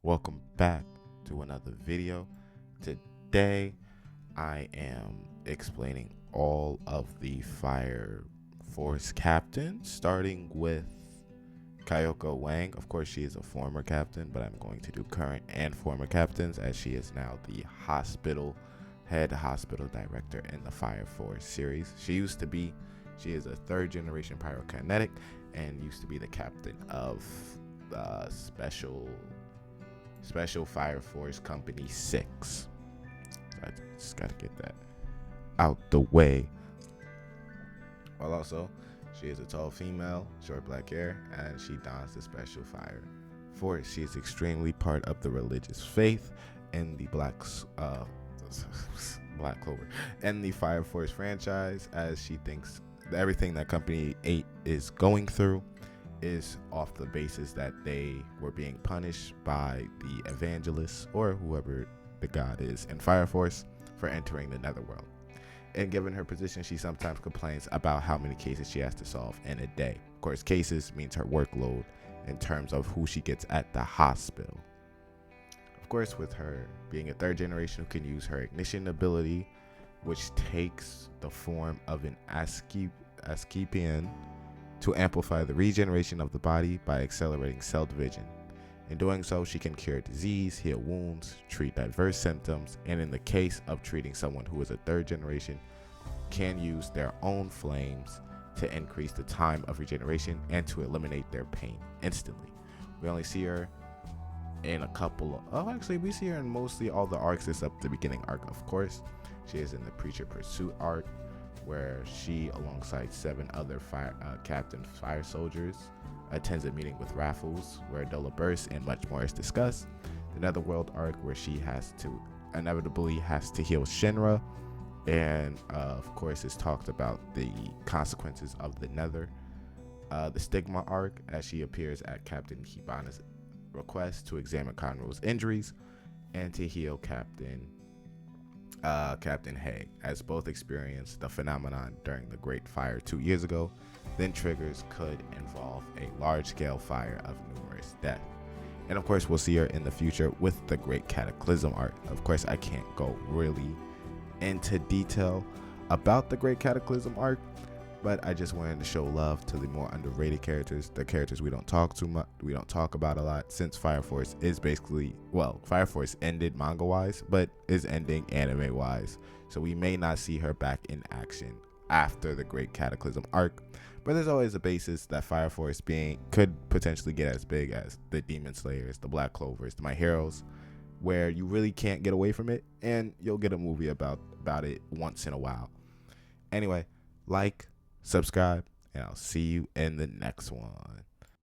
Welcome back to another video. Today I am explaining all of the Fire Force captains, starting with Kayoko Wang. Of course, she is a former captain, but I'm going to do current and former captains, as she is now the head hospital director in the Fire Force series. She is a third generation pyrokinetic and used to be the captain of the Special Fire Force Company 6. I just gotta get that out the way. Well, also, she is a tall female, short black hair, and she dons the Special Fire Force. She is extremely part of the religious faith in the Black Clover and the Fire Force franchise, as she thinks everything that Company 8 is going through is off the basis that they were being punished by the evangelists, or whoever the god is in Fire Force, for entering the netherworld. And given her position, she sometimes complains about how many cases she has to solve in a day. Of course, cases means her workload in terms of who she gets at the hospital. Of course, with her being a third generation who can use her ignition ability, which takes the form of an Asclepian, to amplify the regeneration of the body by accelerating cell division. In doing so, she can cure disease, heal wounds, treat diverse symptoms, and in the case of treating someone who is a third generation, can use their own flames to increase the time of regeneration and to eliminate their pain instantly. We only see her in we see her in mostly all the arcs except the beginning arc, of course. She is in the Preacher Pursuit arc, where she, alongside 7 other Captain Fire soldiers, attends a meeting with Raffles, where Dola bursts and much more is discussed. The Netherworld arc, where she inevitably has to heal Shinra, and of course is talked about the consequences of the Nether. The Stigma arc, as she appears at Captain Hibana's request to examine Conroe's injuries and to heal Captain Hay, as both experienced the phenomenon during the Great Fire 2 years ago. Then triggers could involve a large-scale fire of numerous deaths. And of course, we'll see her in the future with the Great Cataclysm arc. Of course, I can't go really into detail about the Great Cataclysm arc, but I just wanted to show love to the more underrated characters, the characters we don't talk about a lot, since Fire Force is Fire Force ended manga wise, but is ending anime wise, so we may not see her back in action after the Great Cataclysm arc. But there's always a basis that Fire Force could potentially get as big as the Demon Slayers, the Black Clovers, the My Heroes, where you really can't get away from it, and you'll get a movie about it once in a while. Anyway, subscribe, and I'll see you in the next one.